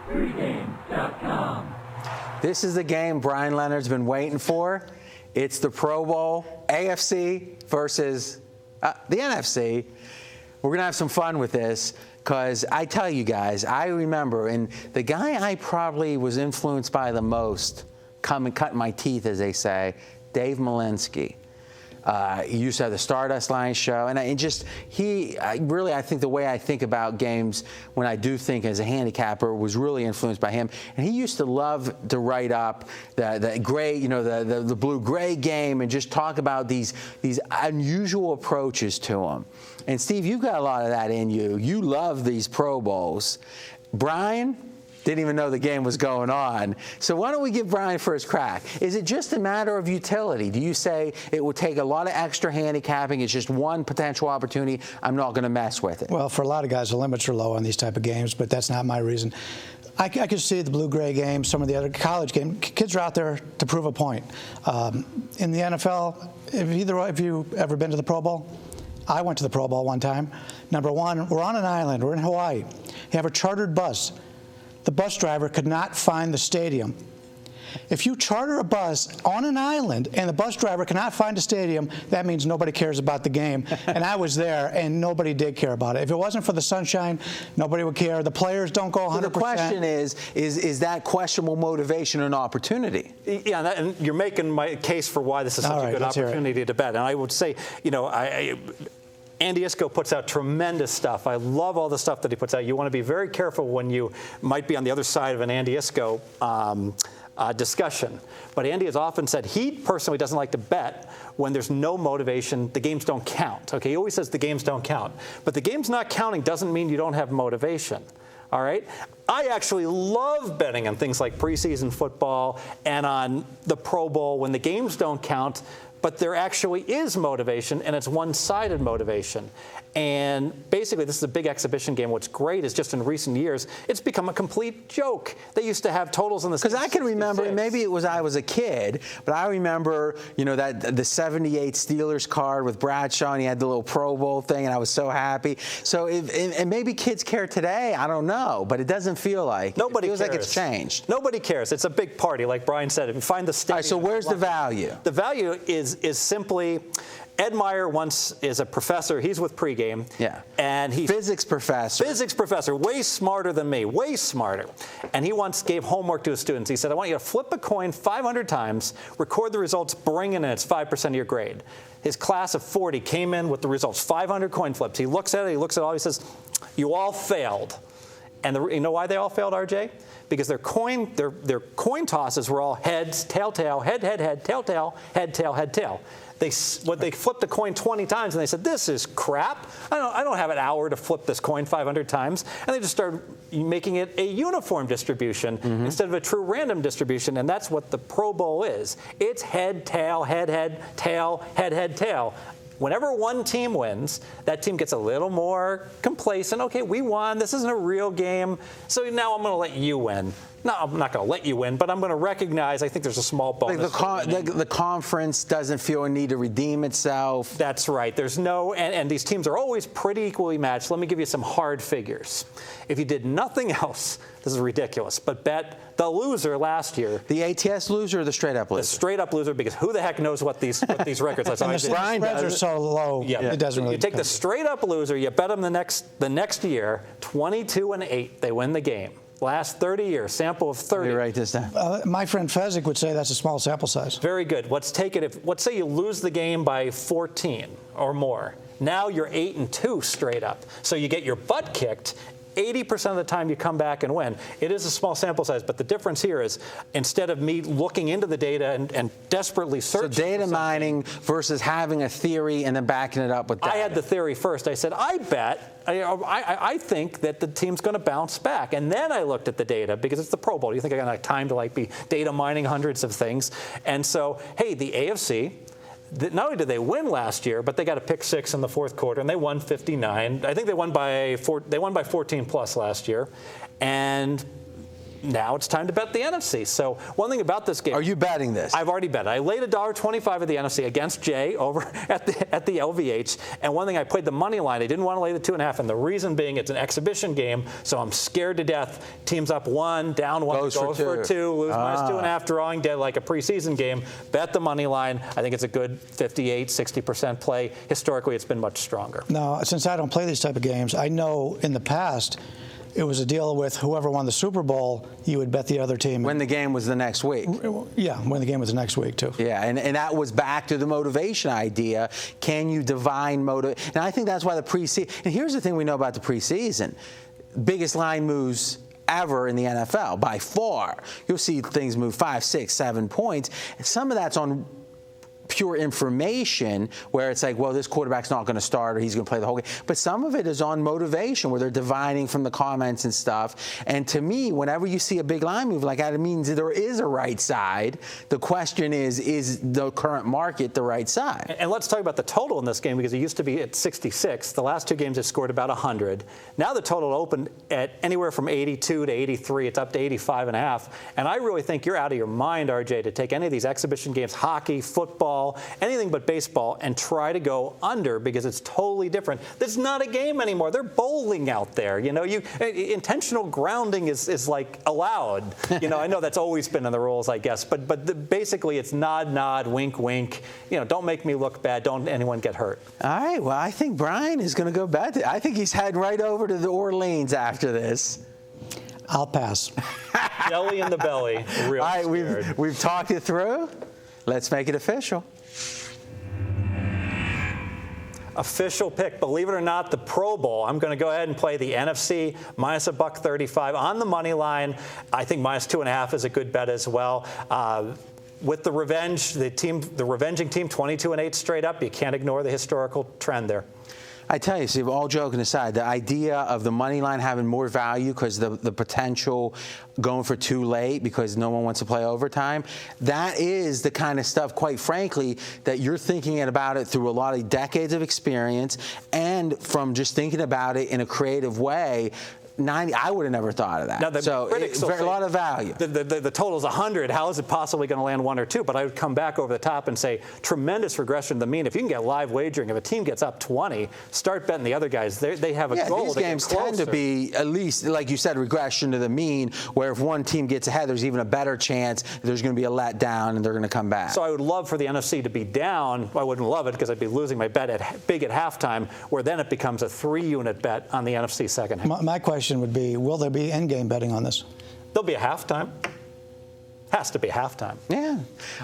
Pregame.com. This is the game Bryan Leonard's been waiting for. It's the Pro Bowl, AFC versus the NFC. We're going to have some fun with this because I tell you guys, I remember, and the guy I probably was influenced by the most, cutting my teeth, as they say, Dave Malinsky. He used to have the Stardust Line show, and I think the way I think about games when I do think as a handicapper was really influenced by him. And he used to love to write up the gray, the blue-gray game, and just talk about these unusual approaches to them. And Steve, you've got a lot of that in you. You love these Pro Bowls. Bryan didn't even know the game was going on. So why don't we give Bryan first crack? Is it just a matter of utility? Do you say it would take a lot of extra handicapping, it's just one potential opportunity, I'm not going to mess with it? Well, for a lot of guys, the limits are low on these type of games, but that's not my reason. I could see the blue-gray game, some of the other college games. Kids are out there to prove a point. In the NFL, have you ever been to the Pro Bowl? I went to the Pro Bowl one time. Number one, we're on an island. We're in Hawaii. You have a chartered bus. The bus driver could not find the stadium. If you charter a bus on an island and the bus driver cannot find a stadium, that means nobody cares about the game. And I was there, and nobody did care about it. If it wasn't for the sunshine, nobody would care. The players don't go 100%. So the question is that questionable motivation an opportunity? Yeah, and you're making my case for why this is such a good opportunity to bet. And I would say, Andy Iskoe puts out tremendous stuff. I love all the stuff that he puts out. You want to be very careful when you might be on the other side of an Andy Iskoe discussion. But Andy has often said he personally doesn't like to bet when there's no motivation. The games don't count. Okay, he always says the games don't count. But the games not counting doesn't mean you don't have motivation. All right? I actually love betting on things like preseason football and on the Pro Bowl when the games don't count. But there actually is motivation, and it's one-sided motivation. And basically, this is a big exhibition game. What's great is just in recent years, it's become a complete joke. They used to have totals in the 'Cause I can remember, maybe it was I was a kid, but I remember, that the 78 Steelers card with Bradshaw, and he had the little Pro Bowl thing, and I was so happy. So, and maybe kids care today, I don't know, but it doesn't feel like. Nobody cares. It feels like it's changed. Nobody cares. It's a big party, like Bryan said. If you find the stadium. All right, so where's the value? The value is simply, Ed Meyer once is a professor. He's with Pregame. Yeah. And he Physics professor, way smarter than me, way smarter. And he once gave homework to his students. He said, I want you to flip a coin 500 times, record the results, bring it in. It's 5% of your grade. His class of 40 came in with the results, 500 coin flips. He looks at it, he looks at it all, he says, you all failed. And you know why they all failed, RJ? Because their coin tosses were all heads, tail, tail, head, head, head, tail, tail, head, tail, head, tail. They flipped the coin 20 times, and they said, this is crap. I don't have an hour to flip this coin 500 times. And they just started making it a uniform distribution instead of a true random distribution, and that's what the Pro Bowl is. It's head, tail, head, head, tail, head, head, tail. Whenever one team wins, that team gets a little more complacent. Okay, we won. This isn't a real game. So now I'm going to let you win. No, I'm not going to let you win, but I'm going to recognize I think there's a small bonus. The conference doesn't feel a need to redeem itself. That's right. There's no, and these teams are always pretty equally matched. Let me give you some hard figures. If you did nothing else, this is ridiculous, but bet the loser last year. The ATS loser or the straight-up loser? The straight-up loser, because who the heck knows what these records are. And the spreads are so low, it doesn't really. You take the straight-up loser, you bet them the next year, 22-8, they win the game. Last 30 years, sample of 30. Let me write this down. My friend Fezzik would say that's a small sample size. Very good. Let's say you lose the game by 14 or more. Now you're 8-2 straight up. So you get your butt kicked. 80% of the time you come back and win. It is a small sample size, but the difference here is instead of me looking into the data and desperately searching. So data mining versus having a theory and then backing it up with data. I had the theory first. I said, I think that the team's going to bounce back. And then I looked at the data because it's the Pro Bowl. You think I got time to be data mining hundreds of things? And so, hey, the AFC, not only did they win last year, but they got a pick six in the fourth quarter, and they won 59. I think they won by 14 plus last year. And now it's time to bet the NFC. So one thing about this game. Are you betting this? I've already bet it. I laid $1.25 at the NFC against Jay over at the LVH. And one thing, I played the money line. I didn't want to lay the 2.5. And the reason being, it's an exhibition game, so I'm scared to death. Team's up 1, down 1, goes for 2, lose minus 2.5, drawing dead like a preseason game. Bet the money line. I think it's a good 58, 60% play. Historically, it's been much stronger. Now, since I don't play these type of games, I know in the past it was a deal with whoever won the Super Bowl, you would bet the other team. When the game was the next week. Yeah, when the game was the next week, too. Yeah, and that was back to the motivation idea. Can you divine motive? And I think that's why the preseason. And here's the thing we know about the preseason. Biggest line moves ever in the NFL, by far. You'll see things move 5, 6, 7 points. And some of that's on pure information, where it's like, well, this quarterback's not going to start or he's going to play the whole game. But some of it is on motivation, where they're divining from the comments and stuff. And to me, whenever you see a big line move like that, it means there is a right side. The question is the current market the right side? And let's talk about the total in this game, because it used to be at 66. The last 2 games have scored about 100. Now the total opened at anywhere from 82 to 83. It's up to 85.5. And I really think you're out of your mind, RJ, to take any of these exhibition games, hockey, football, anything but baseball, and try to go under, because it's totally different. This is not a game anymore. They're bowling out there. You know, intentional grounding is like allowed. You know, I know that's always been in the rules, I guess, but basically it's nod, nod, wink, wink. You know, don't make me look bad. Don't anyone get hurt. All right. Well, I think Bryan is going to go bet. I think he's heading right over to the Orleans after this. I'll pass. Jelly in the belly. Real All right, scared. we've talked it through. Let's make it official. Official pick, believe it or not, the Pro Bowl. I'm going to go ahead and play the NFC minus $1.35 on the money line. I think minus 2.5 is a good bet as well. With the revenge, the revenging team, 22-8 straight up. You can't ignore the historical trend there. I tell you, Steve, all joking aside, the idea of the money line having more value because the potential going for too late because no one wants to play overtime, that is the kind of stuff, quite frankly, that you're thinking about it through a lot of decades of experience and from just thinking about it in a creative way. I would have never thought of that. Now, the critics will a lot of value. The total's 100. How is it possibly going to land 1 or 2? But I would come back over the top and say tremendous regression to the mean. If you can get live wagering, if a team gets up 20, start betting the other guys. They have a goal. These games tend to be, at least, like you said, regression to the mean, where if one team gets ahead, there's even a better chance there's going to be a letdown and they're going to come back. So I would love for the NFC to be down. I wouldn't love it because I'd be losing my bet big at halftime, where then it becomes a 3-unit bet on the NFC second half. My question would be, will there be end-game betting on this? There'll be a halftime. Has to be halftime. Yeah.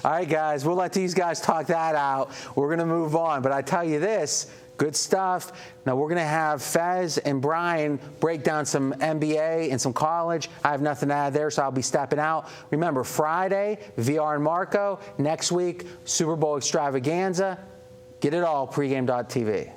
All right, guys, we'll let these guys talk that out. We're going to move on. But I tell you this, good stuff. Now, we're going to have Fez and Bryan break down some NBA and some college. I have nothing to add there, so I'll be stepping out. Remember, Friday, VR and Marco. Next week, Super Bowl extravaganza. Get it all, pregame.tv.